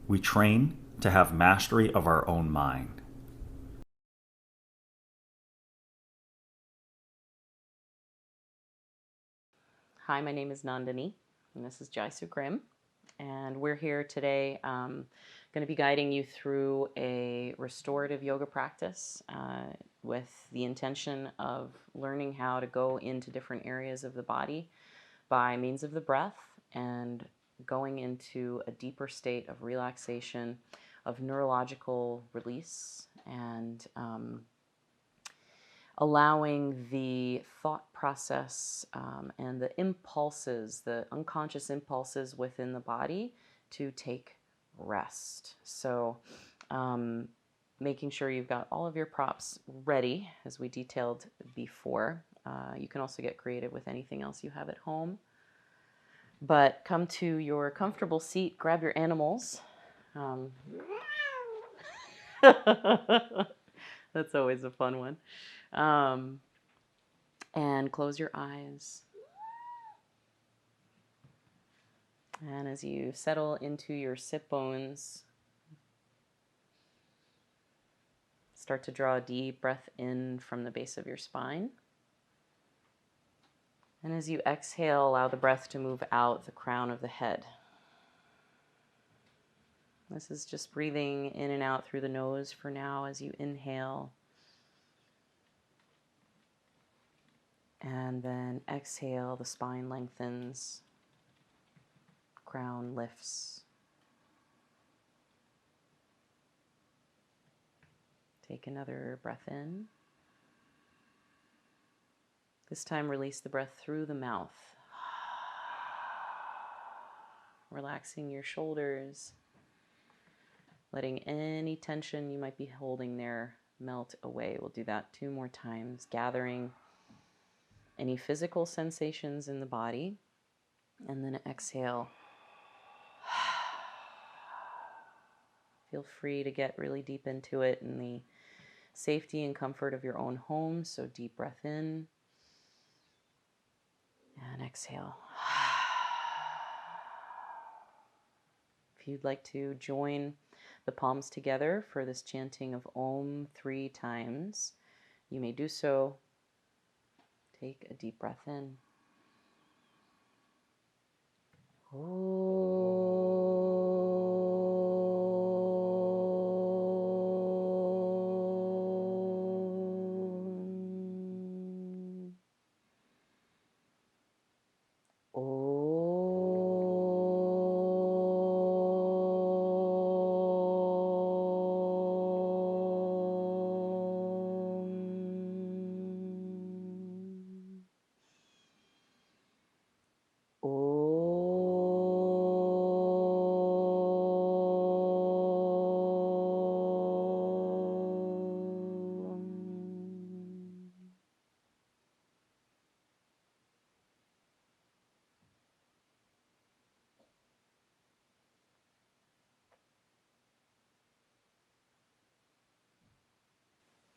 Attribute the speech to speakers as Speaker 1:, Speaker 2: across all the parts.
Speaker 1: We train to have mastery of our own mind.
Speaker 2: Hi, my name is Nandini, and this is Jaisu Grim, and we're here today going to be guiding you through a restorative yoga practice with the intention of learning how to go into different areas of the body by means of the breath and going into a deeper state of relaxation, of neurological release, and allowing the thought process and the impulses, the unconscious impulses within the body to take rest. So making sure you've got all of your props ready, as we detailed before. You can also get creative with anything else you have at home. But come to your comfortable seat, grab your animals. That's always a fun one. And close your eyes. And as you settle into your sit bones, start to draw a deep breath in from the base of your spine. And as you exhale, allow the breath to move out the crown of the head. This is just breathing in and out through the nose for now as you inhale. And then exhale, the spine lengthens, crown lifts. Take another breath in. This time, release the breath through the mouth. Relaxing your shoulders, letting any tension you might be holding there melt away. We'll do that 2 more times, gathering any physical sensations in the body, and then exhale. Feel free to get really deep into it in the safety and comfort of your own home. So deep breath in and exhale. If you'd like to join the palms together for this chanting of Om 3 times, you may do so. Take a deep breath in.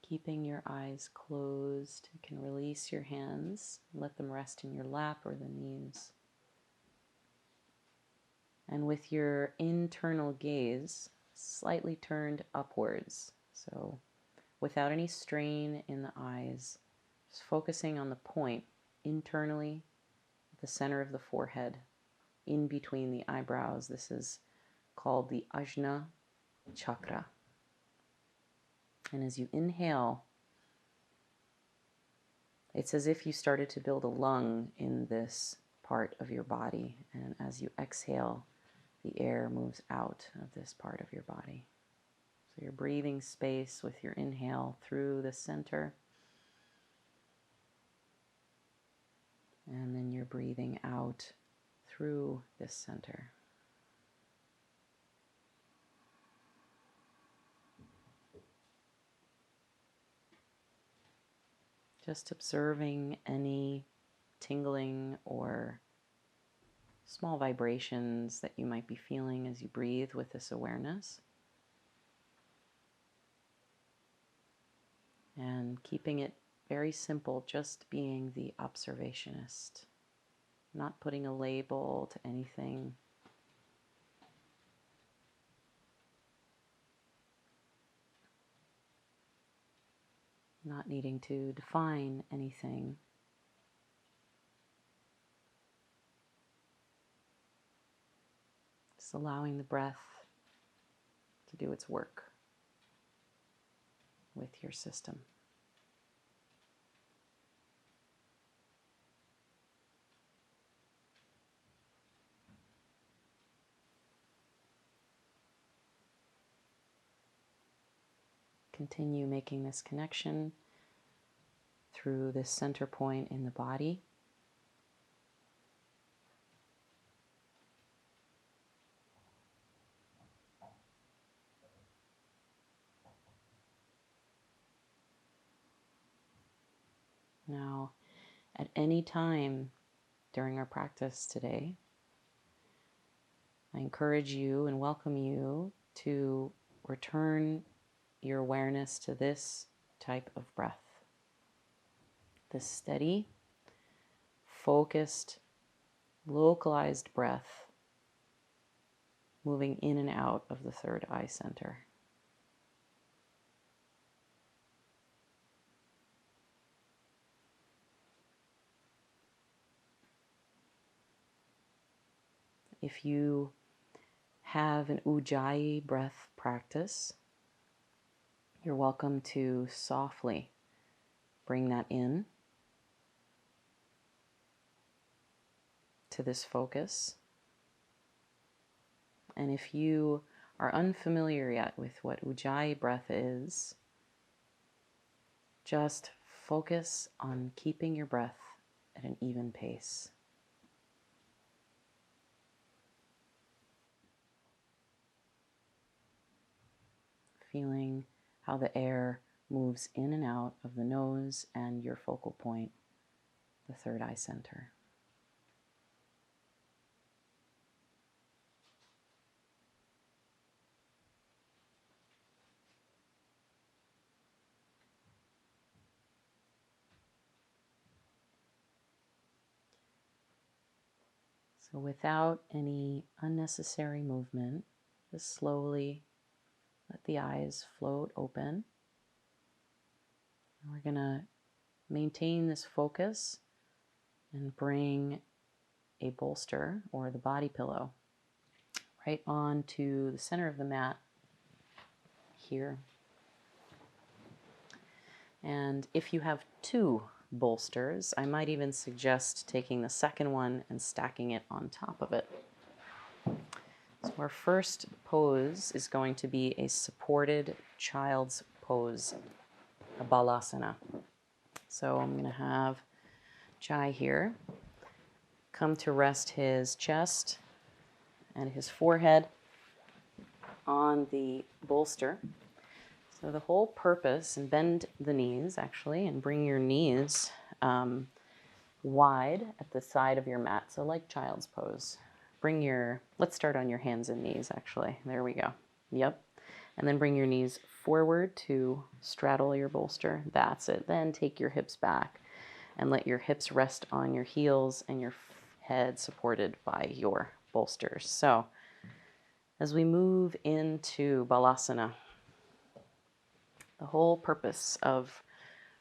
Speaker 2: Keeping your eyes closed, you can release your hands, let them rest in your lap or the knees. And with your internal gaze slightly turned upwards, so without any strain in the eyes, just focusing on the point internally at the center of the forehead, in between the eyebrows. This is called the Ajna chakra. And as you inhale, it's as if you started to build a lung in this part of your body. And as you exhale, the air moves out of this part of your body. So you're breathing space with your inhale through the center. And then you're breathing out through this center. Just observing any tingling or small vibrations that you might be feeling as you breathe with this awareness. And keeping it very simple, just being the observationist, not putting a label to anything. not needing to define anything. Just allowing the breath to do its work with your system. Continue making this connection through this center point in the body. Now, at any time during our practice today, I encourage you and welcome you to return your awareness to this type of breath. This steady, focused, localized breath moving in and out of the third eye center. If you have an Ujjayi breath practice, you're welcome to softly bring that in to this focus. And if you are unfamiliar yet with what Ujjayi breath is, just focus on keeping your breath at an even pace. Feeling how the air moves in and out of the nose and your focal point, the third eye center. So without any unnecessary movement, just slowly let the eyes float open. And we're going to maintain this focus and bring a bolster or the body pillow right onto the center of the mat here. And if you have two bolsters, I might even suggest taking the second one and stacking it on top of it. So our first pose is going to be a supported child's pose, a balasana. So I'm going to have Jai here come to rest his chest and his forehead on the bolster. So the whole purpose, and bend the knees actually, and bring your knees wide at the side of your mat, so like child's pose. Let's start on your hands and knees actually. There we go. Yep. And then bring your knees forward to straddle your bolster. That's it. Then take your hips back and let your hips rest on your heels and your head supported by your bolsters. So as we move into Balasana, the whole purpose of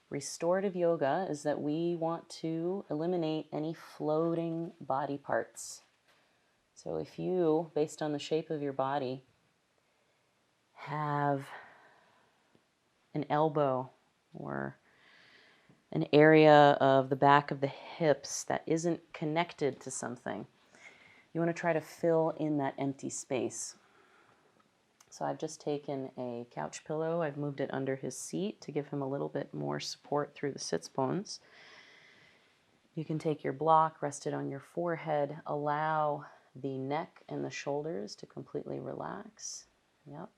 Speaker 2: restorative yoga is that we want to eliminate any floating body parts. So if you, based on the shape of your body, have an elbow or an area of the back of the hips that isn't connected to something, you want to try to fill in that empty space. So I've just taken a couch pillow. I've moved it under his seat to give him a little bit more support through the sits bones. You can take your block, rest it on your forehead, allow the neck and the shoulders to completely relax. Yep.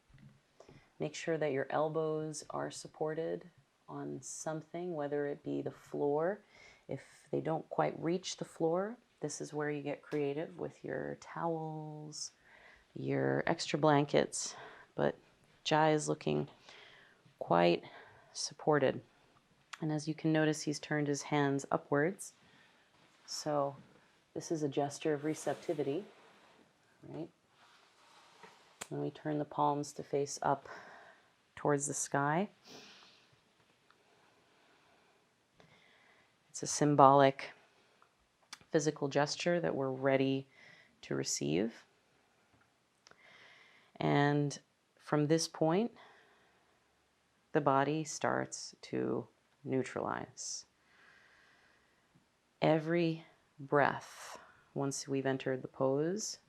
Speaker 2: Make sure that your elbows are supported on something, whether it be the floor. If they don't quite reach the floor, this is where you get creative with your towels, your extra blankets, but Jai is looking quite supported. And as you can notice, he's turned his hands upwards. So this is a gesture of receptivity, right? And we turn the palms to face up towards the sky. It's a symbolic physical gesture that we're ready to receive. And from this point, the body starts to neutralize. Every breath, once we've entered the pose,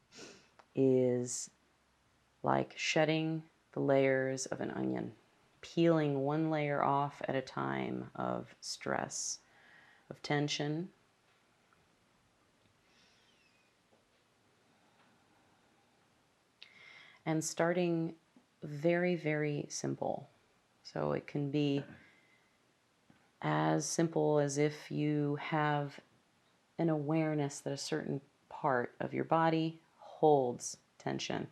Speaker 2: is like shedding the layers of an onion, peeling one layer off at a time of stress, of tension. And starting very, very simple. So it can be as simple as if you have an awareness that a certain part of your body holds tension.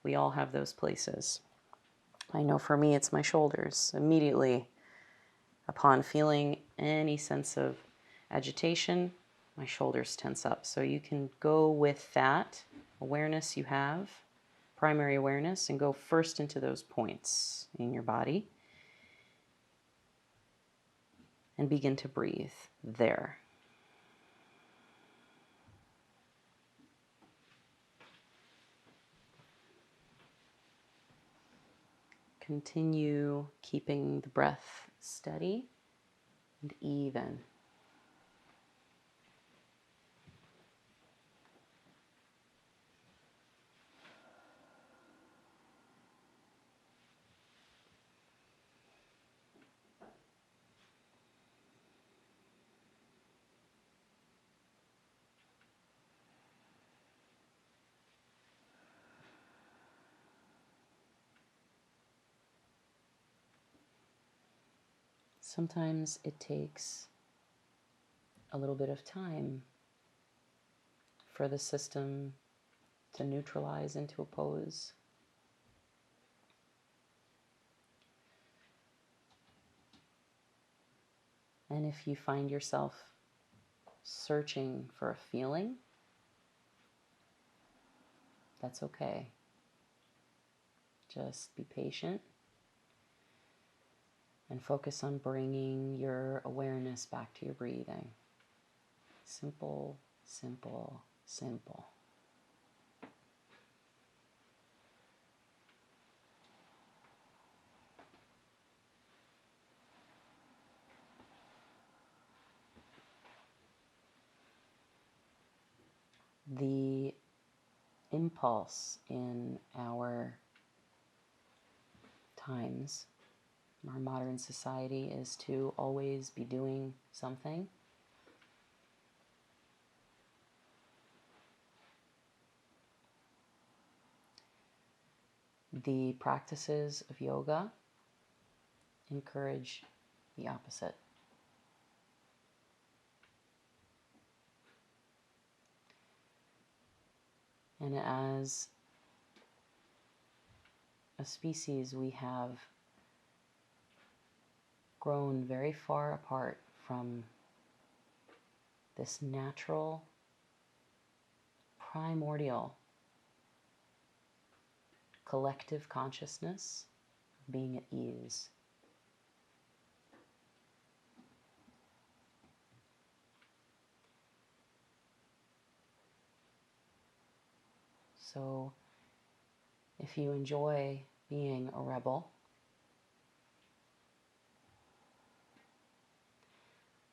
Speaker 2: We all have those places. I know for me, it's my shoulders. Immediately upon feeling any sense of agitation, my shoulders tense up. So you can go with that awareness you have, primary awareness, and go first into those points in your body and begin to breathe there. Continue keeping the breath steady and even. Sometimes it takes a little bit of time for the system to neutralize into a pose. And if you find yourself searching for a feeling, that's okay. Just be patient and focus on bringing your awareness back to your breathing. Simple, simple, simple. The impulse in our times, our modern society, is to always be doing something. The practices of yoga encourage the opposite. And as a species, we have grown very far apart from this natural, primordial, collective consciousness of being at ease. So if you enjoy being a rebel,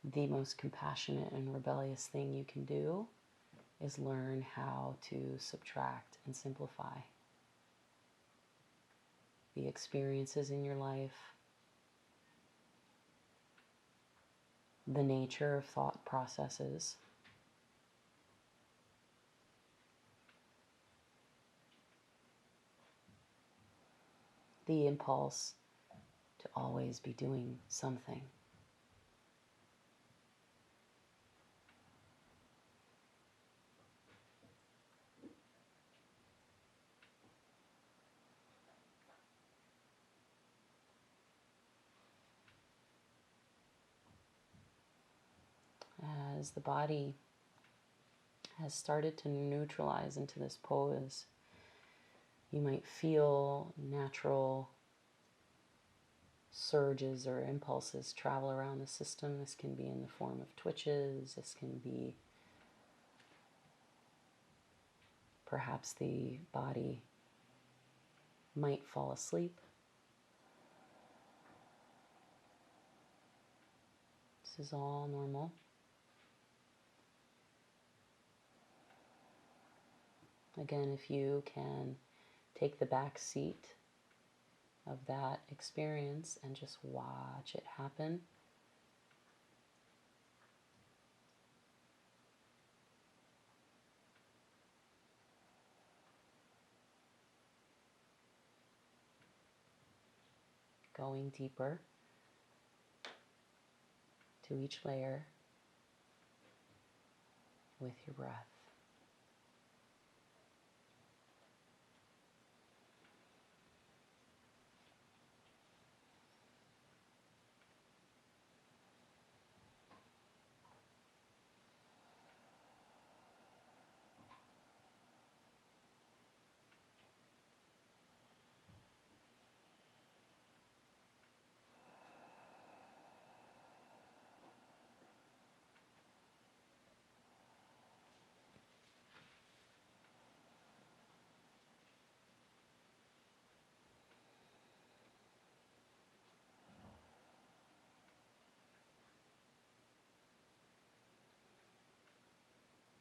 Speaker 2: the most compassionate and rebellious thing you can do is learn how to subtract and simplify the experiences in your life, the nature of thought processes, the impulse to always be doing something. As the body has started to neutralize into this pose, you might feel natural surges or impulses travel around the system. This can be in the form of twitches. This can be perhaps the body might fall asleep. This is all normal. Again, if you can take the back seat of that experience and just watch it happen. Going deeper to each layer with your breath.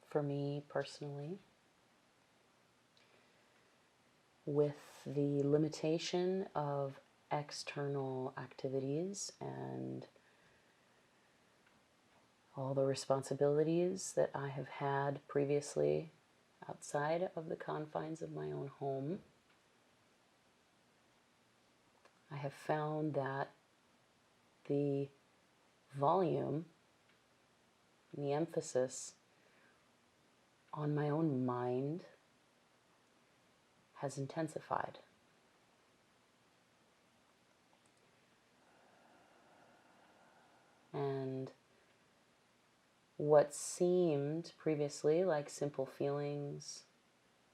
Speaker 2: For me personally, with the limitation of external activities and all the responsibilities that I have had previously outside of the confines of my own home, I have found that the volume and the emphasis on my own mind has intensified. And what seemed previously like simple feelings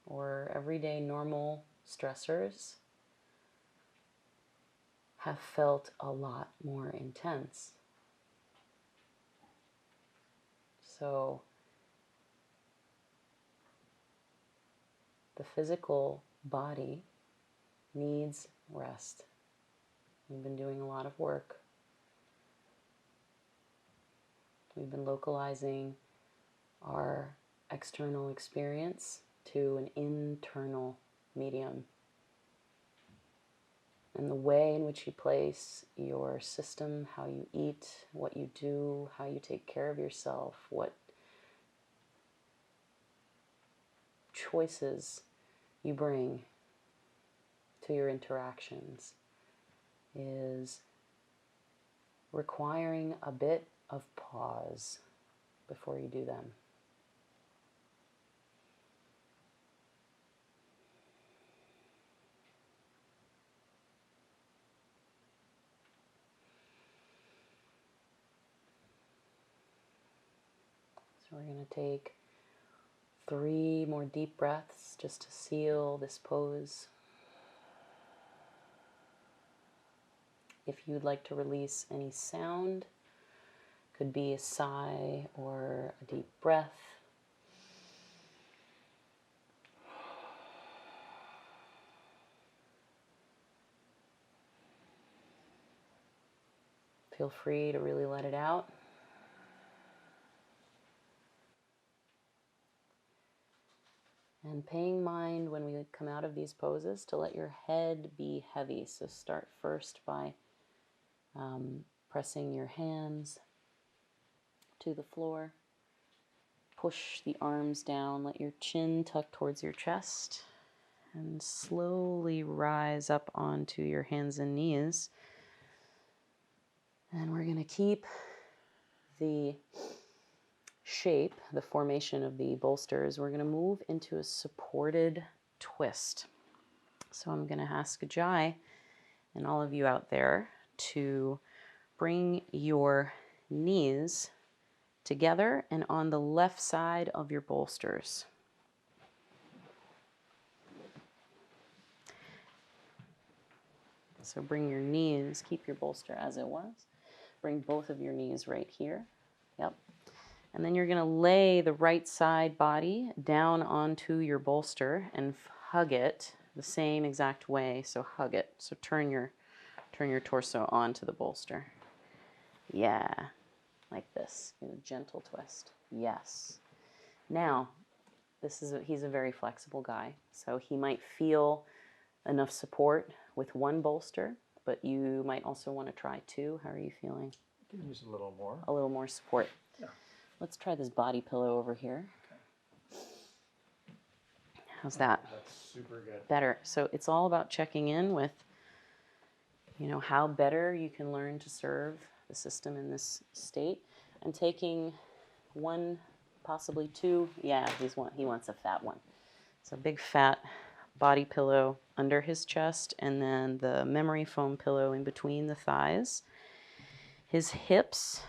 Speaker 2: or everyday normal stressors have felt a lot more intense. So the physical body needs rest. We've been doing a lot of work. We've been localizing our external experience to an internal medium. And the way in which you place your system, how you eat, what you do, how you take care of yourself, what choices you bring to your interactions is requiring a bit of pause before you do them. So we're going to take 3 more deep breaths just to seal this pose. If you'd like to release any sound, could be a sigh or a deep breath. Feel free to really let it out. And paying mind when we come out of these poses to let your head be heavy. So start first by pressing your hands to the floor. Push the arms down, let your chin tuck towards your chest, and slowly rise up onto your hands and knees. And we're going to keep the shape, the formation of the bolsters. We're going to move into a supported twist. So I'm going to ask Jai and all of you out there to bring your knees together and on the left side of your bolsters. So bring your knees, keep your bolster as it was. Bring both of your knees right here. Yep. And then you're going to lay the right side body down onto your bolster and hug it the same exact way. So hug it. So turn your torso onto the bolster. Yeah, like this. In a gentle twist. Yes. Now, he's a very flexible guy, so he might feel enough support with one bolster, but you might also want to try two. How are you feeling?
Speaker 1: You can use a little more.
Speaker 2: A little more support.
Speaker 1: Yeah.
Speaker 2: Let's try this body pillow over here. How's that?
Speaker 1: That's super good.
Speaker 2: Better. So it's all about checking in with, how better you can learn to serve the system in this state, and taking one, possibly two. Yeah, he wants a fat one. So big fat body pillow under his chest, and then the memory foam pillow in between the thighs. His hips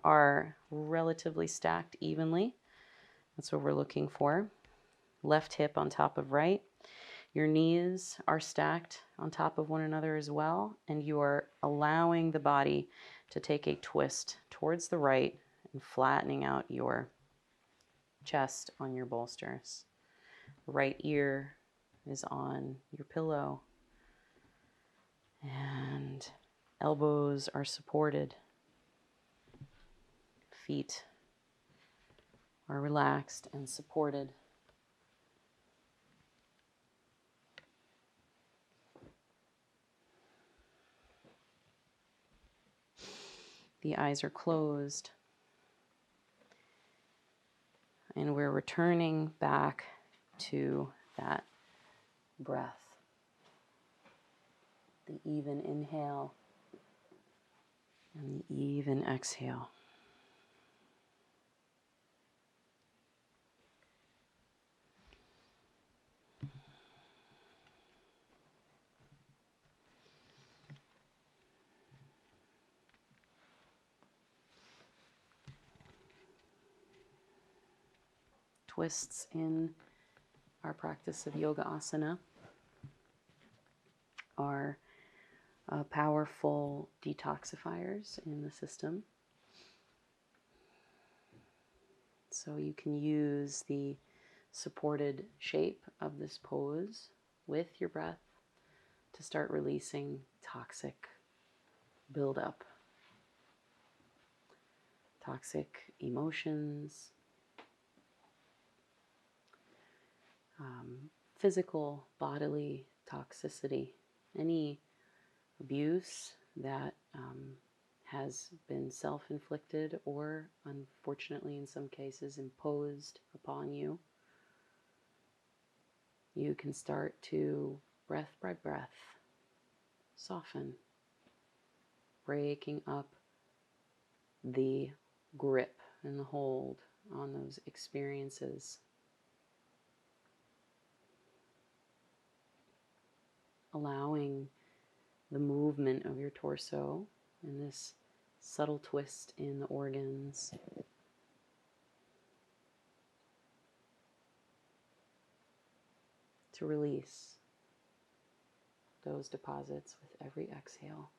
Speaker 2: are relatively stacked evenly. That's what we're looking for. Left hip on top of right. Your knees are stacked on top of one another as well, and you are allowing the body to take a twist towards the right and flattening out your chest on your bolsters. Right ear is on your pillow, and elbows are supported. Feet are relaxed and supported. The eyes are closed. And we're returning back to that breath. The even inhale and the even exhale. Twists in our practice of yoga asana are powerful detoxifiers in the system. So you can use the supported shape of this pose with your breath to start releasing toxic buildup, toxic emotions, physical, bodily toxicity, any abuse that has been self-inflicted or, unfortunately, in some cases, imposed upon you. You can start to, breath by breath, soften, breaking up the grip and the hold on those experiences. Allowing the movement of your torso and this subtle twist in the organs to release those deposits with every exhale.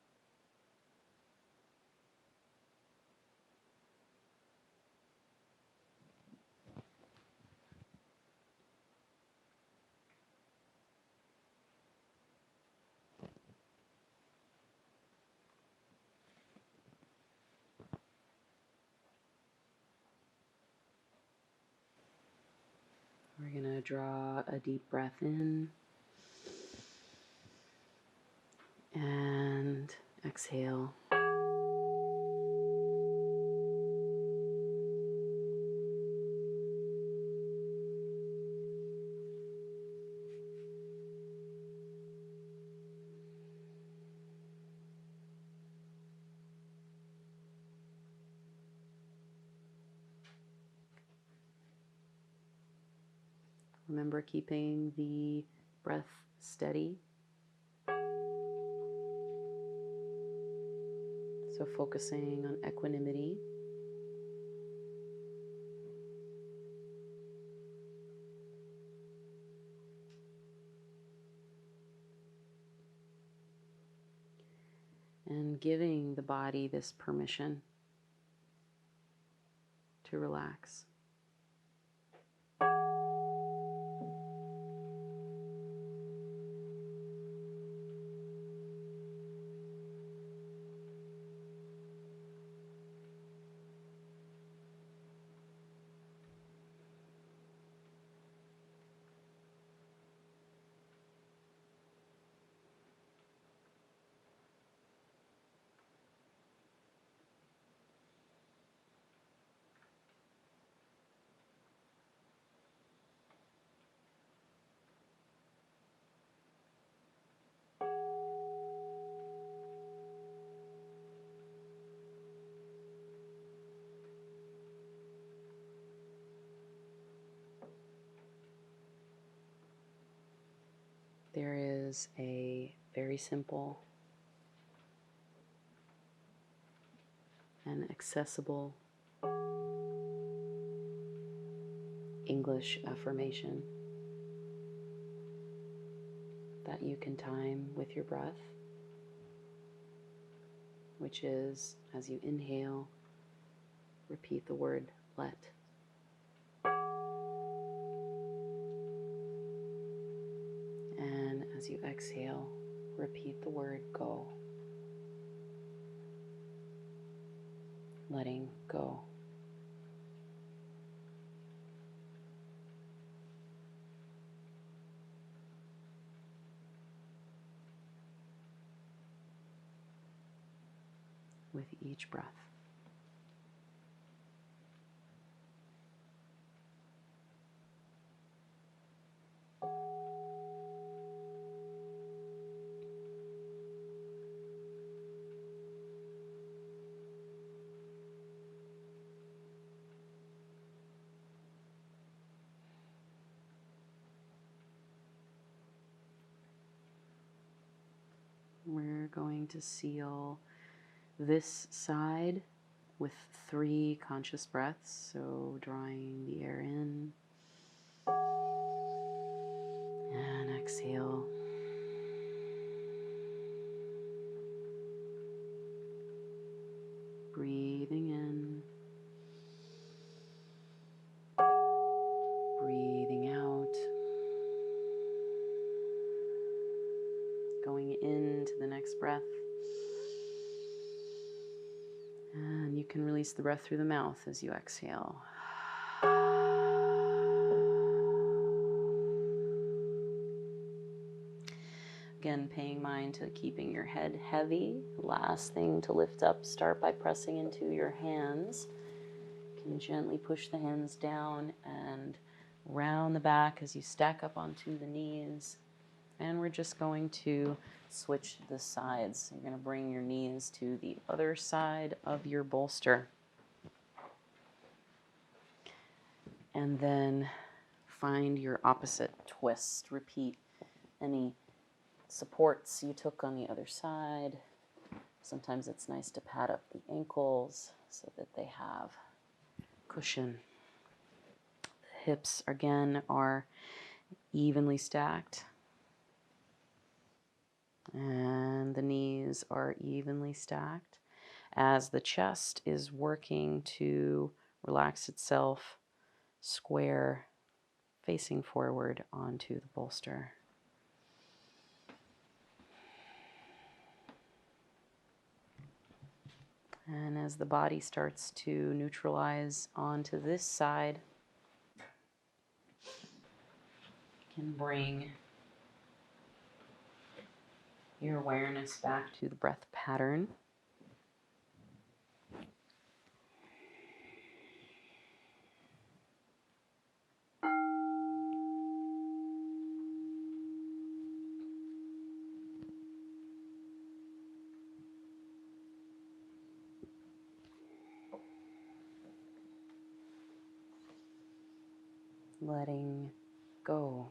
Speaker 2: We're going to draw a deep breath in and exhale. Remember keeping the breath steady. So focusing on equanimity. and giving the body this permission to relax. There is a very simple and accessible English affirmation that you can time with your breath, which is, as you inhale, repeat the word let. And as you exhale, repeat the word go. Letting go. With each breath. We're going to seal this side with 3 conscious breaths. So drawing the air in and exhale. Breathing in, breathing out, going into the next breath. And you can release the breath through the mouth as you exhale. Again, paying mind to keeping your head heavy. Last thing to lift up, start by pressing into your hands. You can gently push the hands down and round the back as you stack up onto the knees. And we're just going to switch the sides. You're going to bring your knees to the other side of your bolster. And then find your opposite twist. Repeat any supports you took on the other side. Sometimes it's nice to pad up the ankles so that they have cushion. The hips, again, are evenly stacked. And the knees are evenly stacked as the chest is working to relax itself square, facing forward onto the bolster. And as the body starts to neutralize onto this side, you can bring your awareness back to the breath pattern. Letting go.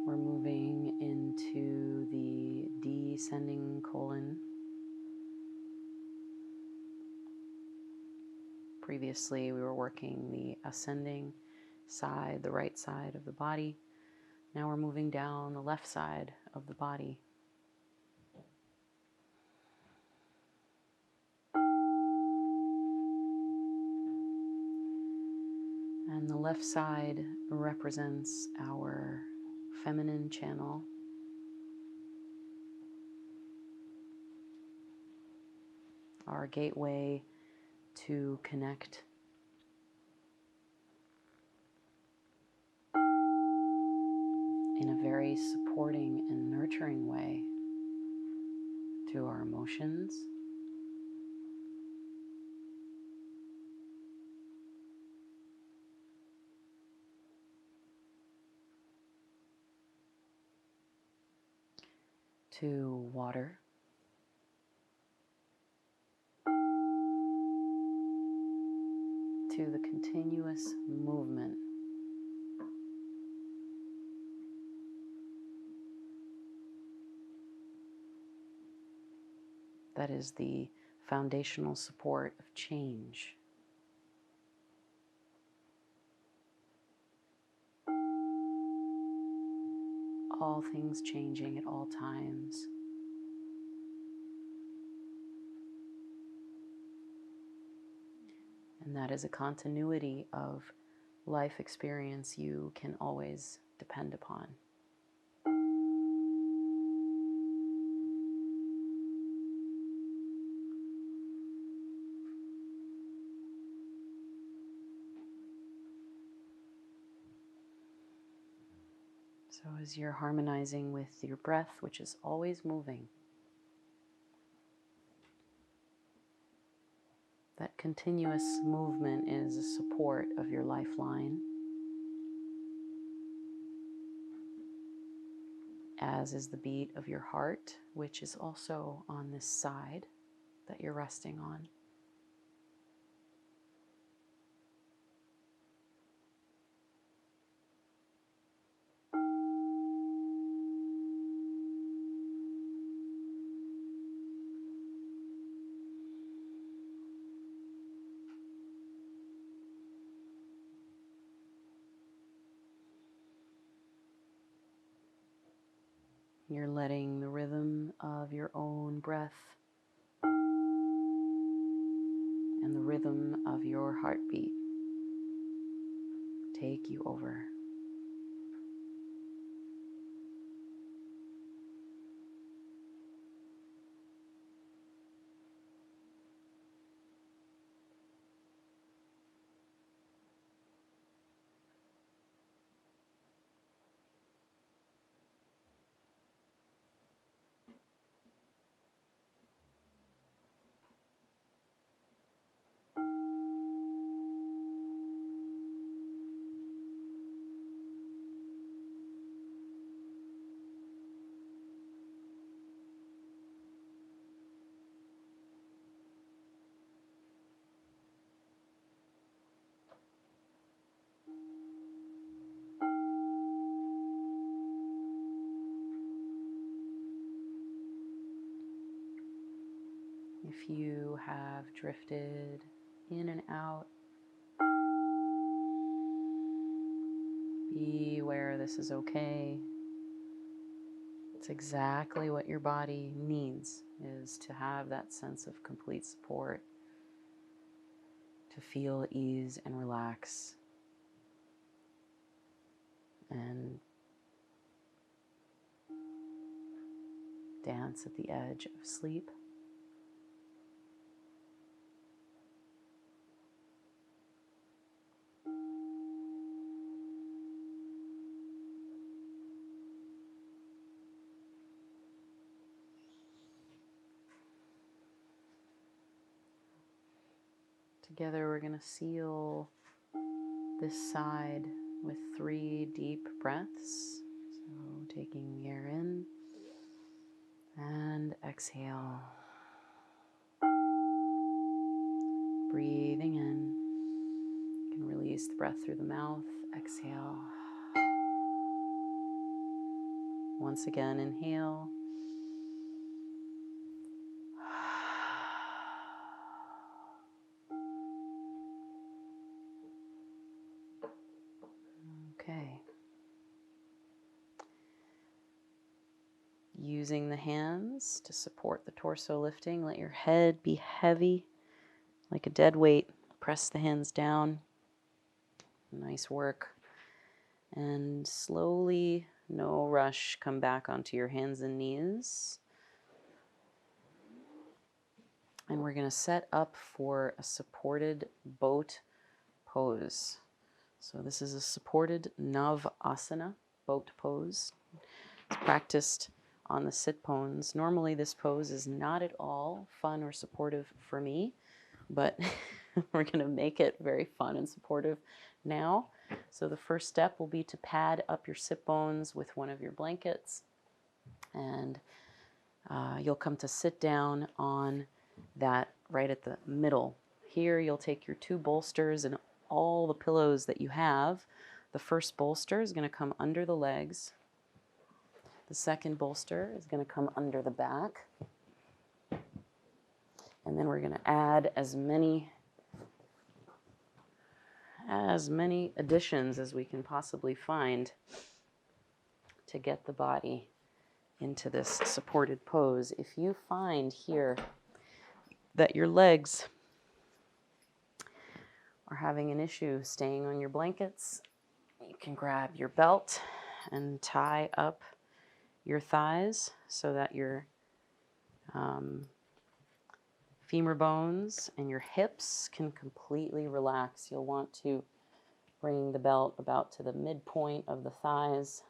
Speaker 2: We're moving into the descending colon, Previously, we were working the ascending side, the right side of the body. Now we're moving down the left side of the body. And the left side represents our feminine channel, our gateway to connect in a very supporting and nurturing way to our emotions, to water, to the continuous movement that is the foundational support of change. All things changing at all times. And that is a continuity of life experience you can always depend upon. So as you're harmonizing with your breath, which is always moving, that continuous movement is a support of your lifeline, as is the beat of your heart, which is also on this side that you're resting on. You're letting the rhythm of your own breath and the rhythm of your heartbeat take you over. If you have drifted in and out, be aware this is okay. It's exactly what your body needs, is to have that sense of complete support, to feel ease and relax, and dance at the edge of sleep. Together we're going to seal this side with 3 deep breaths. So taking the air in and exhale. Breathing in. You can release the breath through the mouth. Exhale. Once again, inhale. Okay. Using the hands to support the torso lifting. Let your head be heavy, like a dead weight. Press the hands down. Nice work. And slowly, no rush, come back onto your hands and knees. And we're going to set up for a supported boat pose. So this is a supported Navasana, boat pose. It's practiced on the sit bones. Normally this pose is not at all fun or supportive for me, but we're going to make it very fun and supportive now. So the first step will be to pad up your sit bones with one of your blankets, and you'll come to sit down on that right at the middle. Here you'll take your 2 bolsters and all the pillows that you have. The first bolster is going to come under the legs. The second bolster is going to come under the back. And then we're going to add as many additions as we can possibly find to get the body into this supported pose. If you find here that your legs are having an issue staying on your blankets, you can grab your belt and tie up your thighs so that your femur bones and your hips can completely relax. You'll want to bring the belt about to the midpoint of the thighs,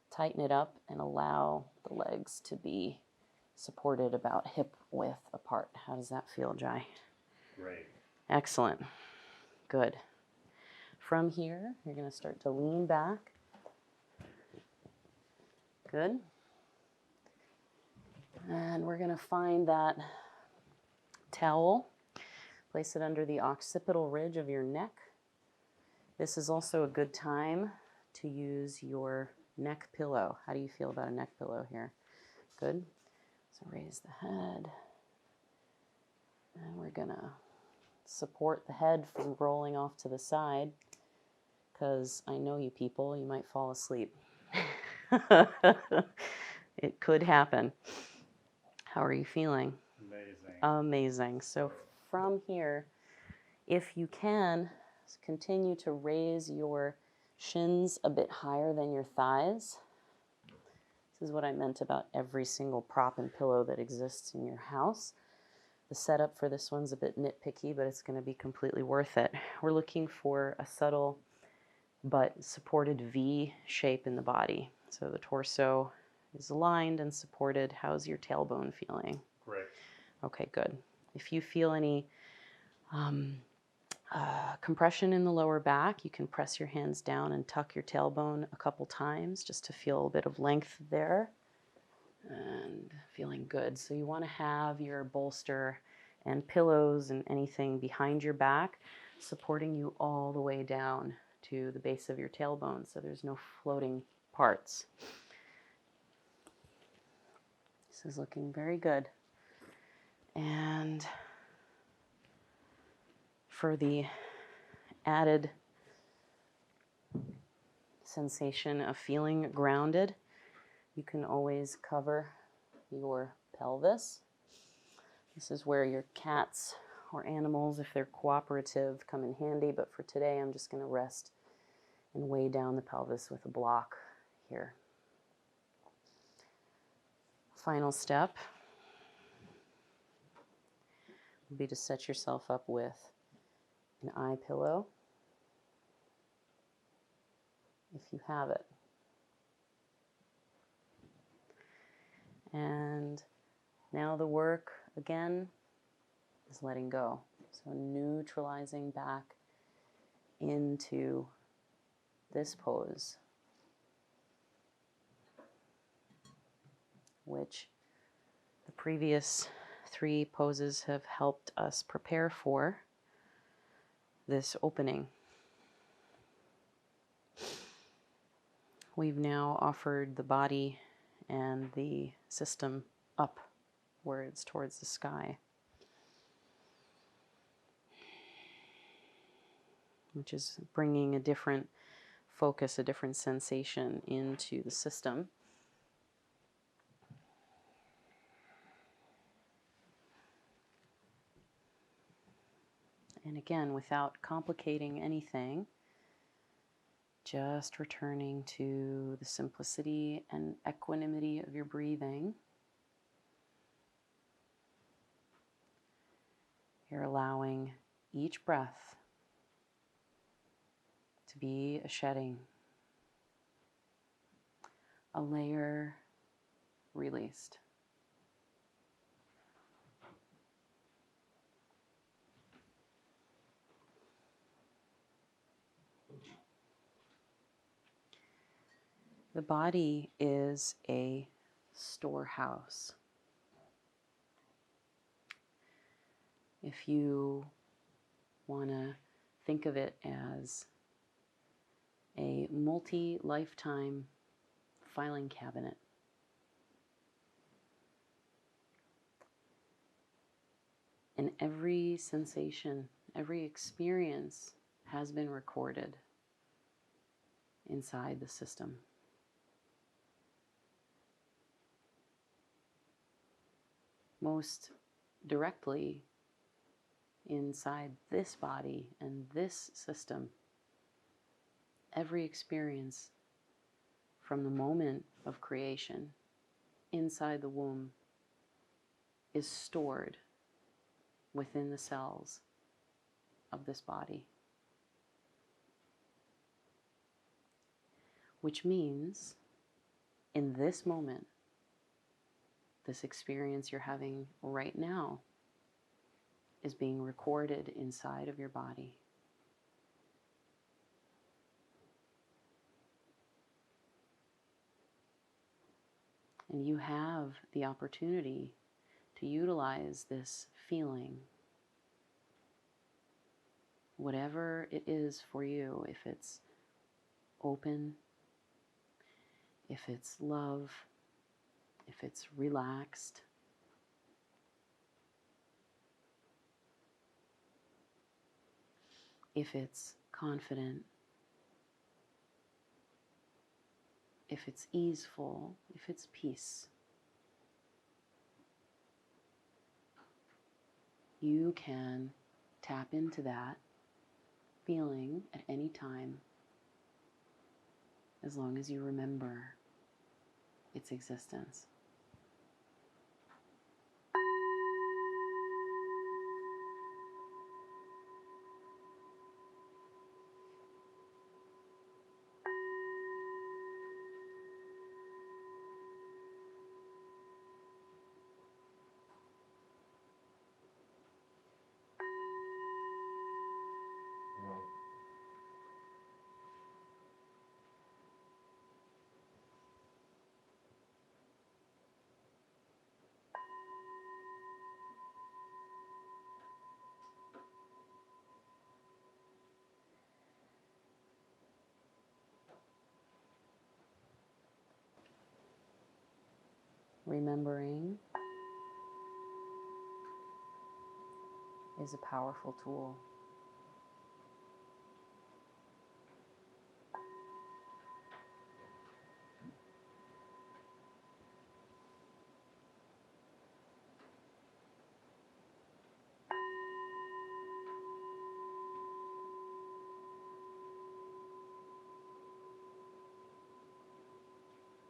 Speaker 2: tighten it up, and allow the legs to be supported about hip width apart. How does that feel, Jai?
Speaker 1: Great.
Speaker 2: Excellent. Good. From here, you're going to start to lean back. Good. And we're going to find that towel, place it under the occipital ridge of your neck. This is also a good time to use your neck pillow. How do you feel about a neck pillow here? Good. So raise the head. And we're going to support the head from rolling off to the side, because I know you people, you might fall asleep. It could happen. How are you feeling?
Speaker 1: Amazing.
Speaker 2: Amazing. So from here, if you can, continue to raise your shins a bit higher than your thighs. This is what I meant about every single prop and pillow that exists in your house. The setup for this one's a bit nitpicky, but it's going to be completely worth it. We're looking for a subtle but supported V shape in the body. So the torso is aligned and supported. How's your tailbone feeling?
Speaker 1: Great.
Speaker 2: Okay, good. If you feel any compression in the lower back, you can press your hands down and tuck your tailbone a couple times just to feel a bit of length there. And feeling good. So you want to have your bolster and pillows and anything behind your back supporting you all the way down to the base of your tailbone, so there's no floating parts. This is looking very good. And for the added sensation of feeling grounded, you can always cover your pelvis. This is where your cats or animals, if they're cooperative, come in handy. But for today, I'm just going to rest and weigh down the pelvis with a block here. Final step would be to set yourself up with an eye pillow, if you have it. And now the work, again, is letting go. So neutralizing back into this pose, which the previous 3 poses have helped us prepare for this opening. We've now offered the body and the system upwards towards the sky, which is bringing a different focus a different sensation into the system. And again, without complicating anything, just returning to the simplicity and equanimity of your breathing. You're allowing each breath to be a shedding, a layer released. The body is a storehouse. If you want to think of it as a multi-lifetime filing cabinet, and every sensation, every experience has been recorded inside the system. Most directly inside this body and this system, every experience from the moment of creation inside the womb is stored within the cells of this body. Which means in this moment, this experience you're having right now is being recorded inside of your body. And you have the opportunity to utilize this feeling, whatever it is for you, if it's open, if it's love, if it's relaxed, if it's confident, if it's easeful, if it's peace. You can tap into that feeling at any time as long as you remember its existence. Remembering is a powerful tool.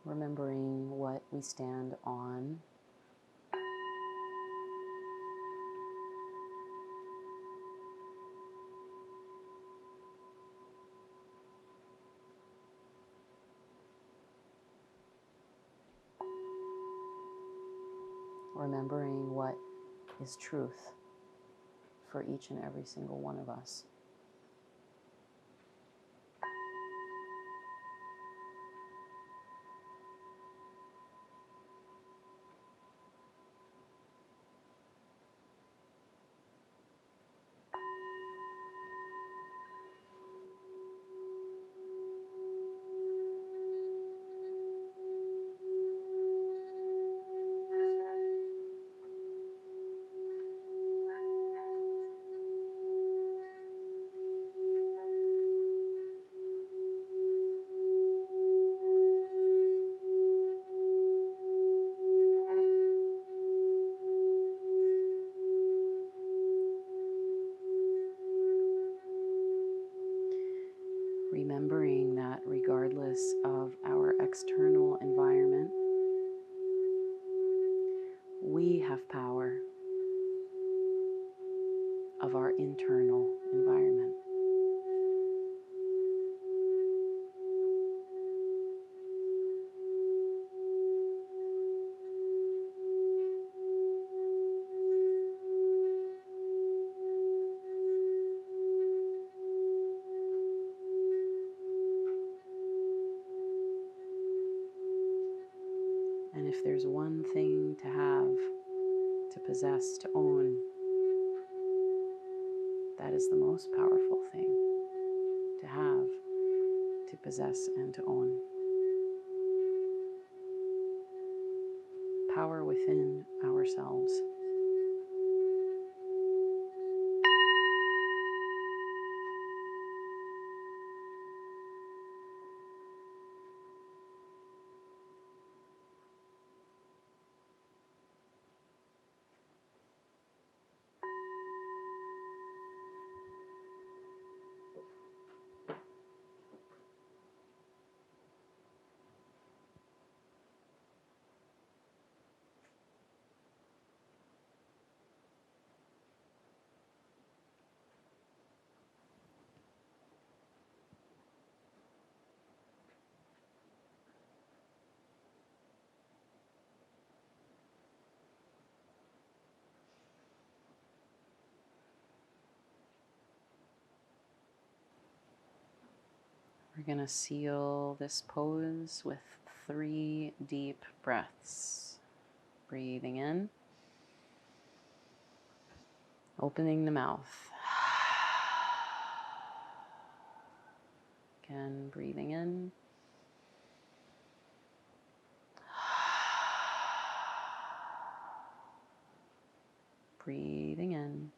Speaker 2: Remembering what we stand on, remembering what is truth for each and every single one of us. remembering that regardless of our external environment, we have power of our internal environment. And if there's one thing to have, to possess, to own, that is the most powerful thing to have, to possess, and to own. Power within ourselves. We're going to seal this pose with 3 deep breaths. Breathing in, opening the mouth. Again, breathing in. Breathing in.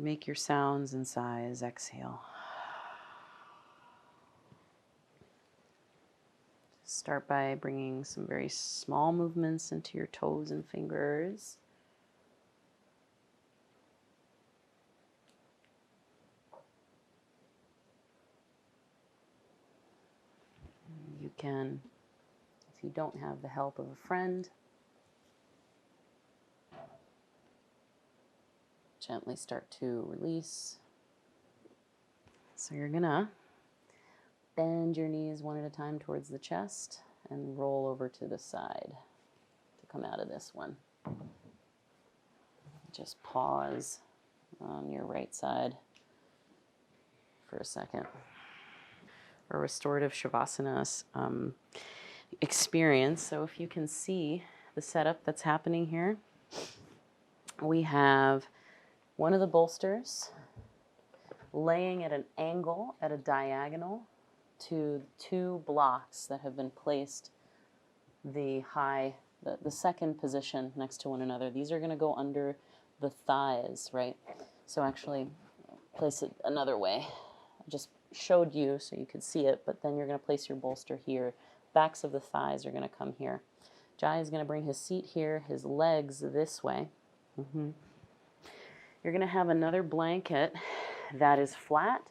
Speaker 2: Make your sounds and sighs. Exhale. Start by bringing some very small movements into your toes and fingers. You can, if you don't have the help of a friend, gently start to release. So you're gonna bend your knees one at a time towards the chest and roll over to the side to come out of this one. Just pause on your right side for a second. A restorative Shavasana experience. So if you can see the setup that's happening here, we have one of the bolsters laying at an angle, at a diagonal, to 2 blocks that have been placed the second position next to one another. These are going to go under the thighs, right? So actually, place it another way. I just showed you so you could see it, but then you're going to place your bolster here. Backs of the thighs are going to come here. Jai is going to bring his seat here, his legs this way. You're going to have another blanket that is flat,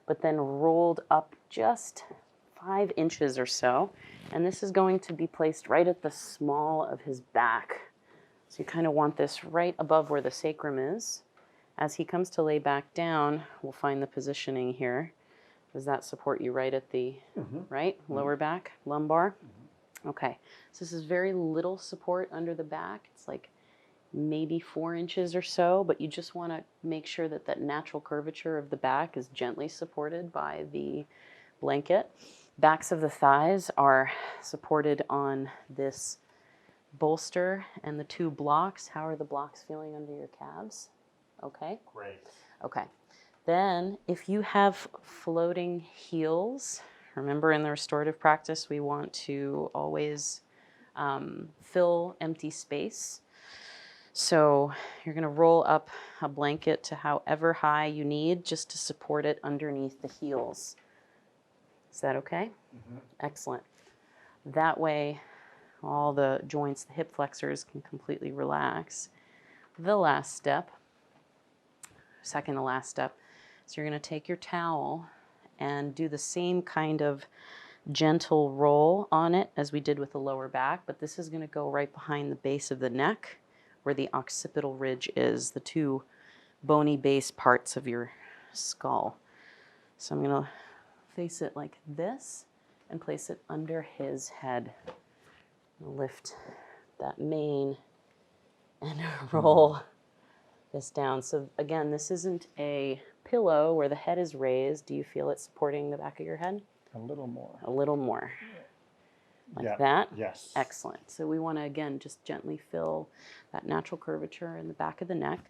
Speaker 2: but then rolled up just 5 inches or so. And this is going to be placed right at the small of his back. So you kind of want this right above where the sacrum is. As he comes to lay back down, we'll find the positioning here. Does that support you right at the lower back, lumbar? Okay, so this is very little support under the back. It's like maybe 4 inches or so, but you just want to make sure that that natural curvature of the back is gently supported by the blanket. Backs of the thighs are supported on this bolster and the 2 blocks. How are the blocks feeling under your calves? Okay?
Speaker 1: Great.
Speaker 2: Okay. Then if you have floating heels, remember in the restorative practice, we want to always fill empty space. So you're going to roll up a blanket to however high you need just to support it underneath the heels. Is that okay? Excellent. That way, all the joints, the hip flexors can completely relax. The last step, second to last step, So you're going to take your towel and do the same kind of gentle roll on it as we did with the lower back, but this is going to go right behind the base of the neck where the occipital ridge is, the two bony base parts of your skull. So I'm going to face it like this and place it under his head. Lift that mane and roll this down. So again, this isn't a pillow where the head is raised. Do you feel it supporting the back of your head?
Speaker 3: A little more.
Speaker 2: A little more. Like
Speaker 3: Yeah.
Speaker 2: that?
Speaker 3: Yes.
Speaker 2: Excellent. So we want to, again, just gently fill that natural curvature in the back of the neck.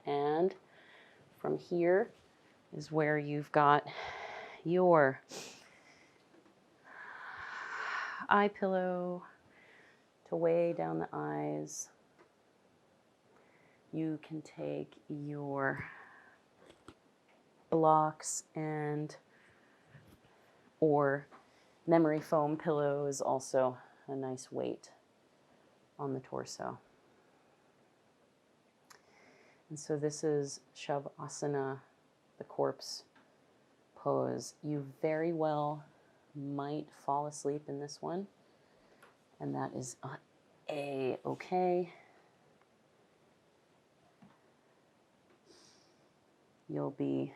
Speaker 2: And from here is where you've got your eye pillow to weigh down the eyes. You can take your blocks and or memory foam pillow is also a nice weight on the torso. And so this is Shavasana, the corpse pose. You very well might fall asleep in this one, and that is A-okay. You'll be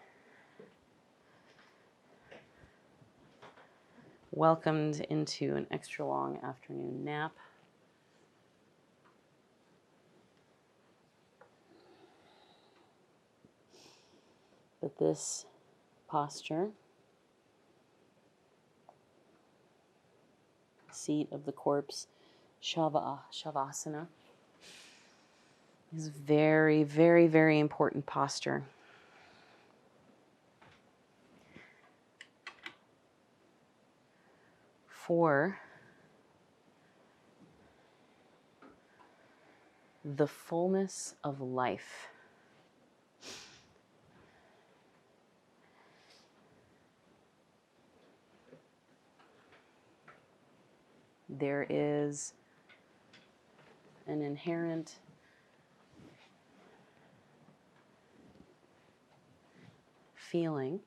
Speaker 2: welcomed into an extra long afternoon nap. But this posture, seat of the corpse, Shavasana, is very, very, very important posture. For the fullness of life. There is an inherent feeling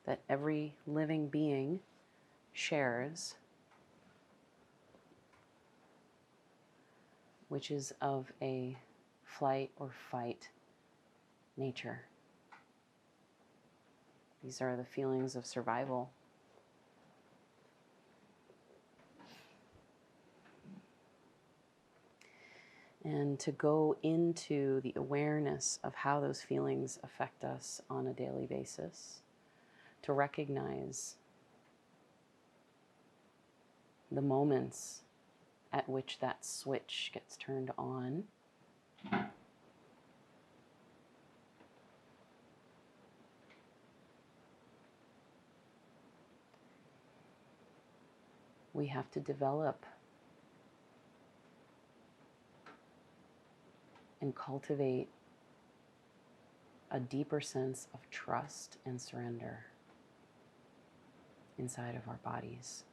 Speaker 2: that every living being shares, which is of a flight or fight nature. These are the feelings of survival. And to go into the awareness of how those feelings affect us on a daily basis, to recognize the moments at which that switch gets turned on. We have to develop and cultivate a deeper sense of trust and surrender inside of our bodies.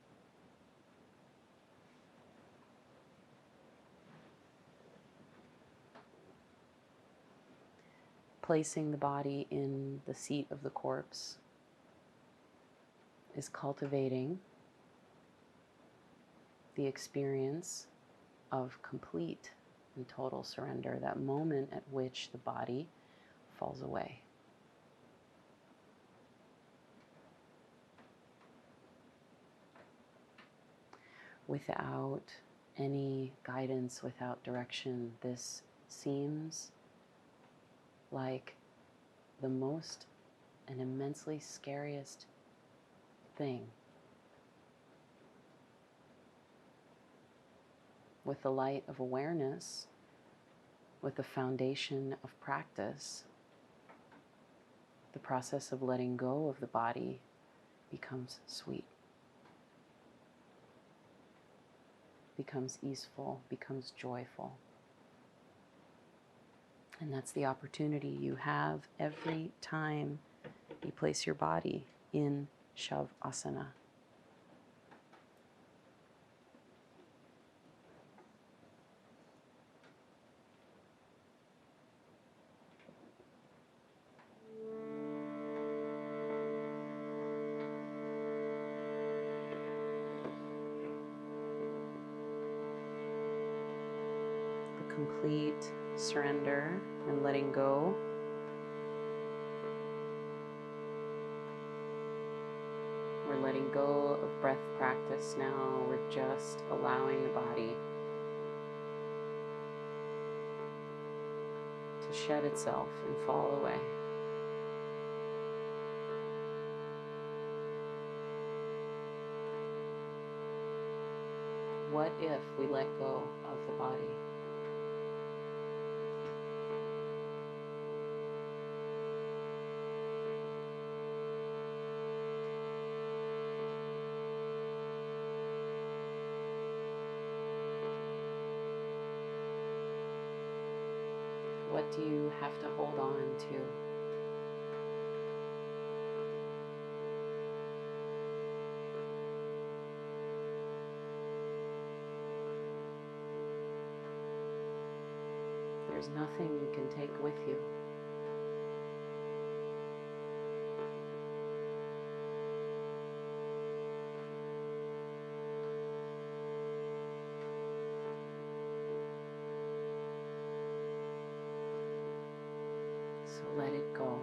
Speaker 2: Placing the body in the seat of the corpse is cultivating the experience of complete and total surrender, that moment at which the body falls away. Without any guidance, without direction, this seems like the most and immensely scariest thing. With the light of awareness, with the foundation of practice, the process of letting go of the body becomes sweet, becomes easeful, becomes joyful. And that's the opportunity you have every time you place your body in Shavasana. complete surrender and letting go. We're letting go of breath practice now. We're just allowing the body to shed itself and fall away. What if we let go of the body? What do you have to hold on to? There's nothing you can take with you. So let it go.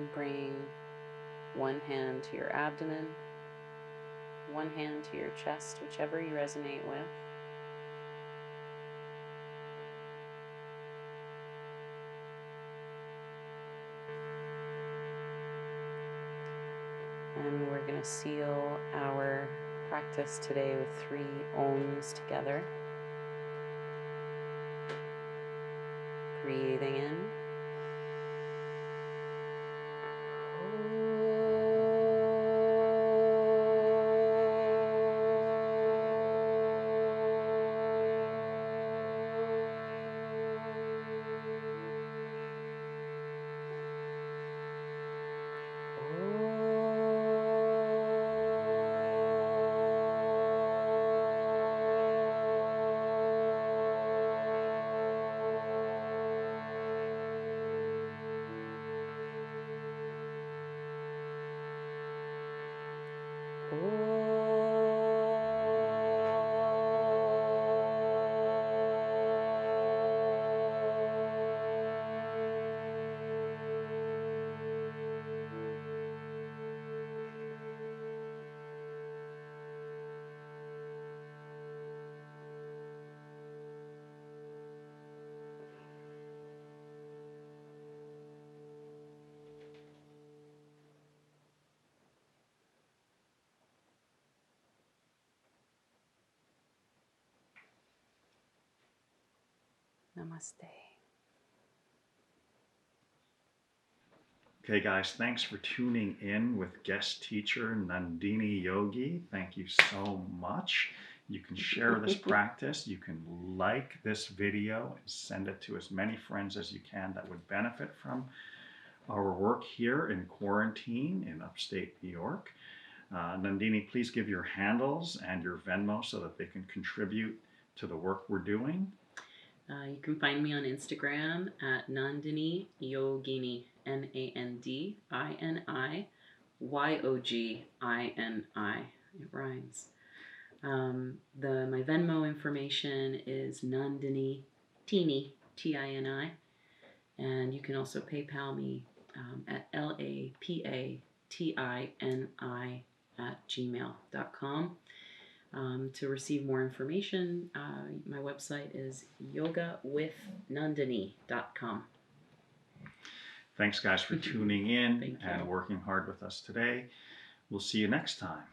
Speaker 2: can bring one hand to your abdomen, one hand to your chest, whichever you resonate with. And we're going to seal our practice today with 3 Oms together. Breathing in. Namaste.
Speaker 1: Okay, guys, thanks for tuning in with guest teacher Nandini Yogi. Thank you so much. You can share this practice. You can like this video and send it to as many friends as you can that would benefit from our work here in quarantine in upstate New York. Nandini, please give your handles and your Venmo so that they can contribute to the work we're doing.
Speaker 2: You can find me on Instagram at Nandini Yogini, Nandini Yogini. It rhymes. My Venmo information is Nandini Tini, Tini, and you can also PayPal me at lapatini@gmail.com. To receive more information, my website is yogawithnandini.com.
Speaker 1: Thanks, guys, for tuning in and working hard with us today. We'll see you next time.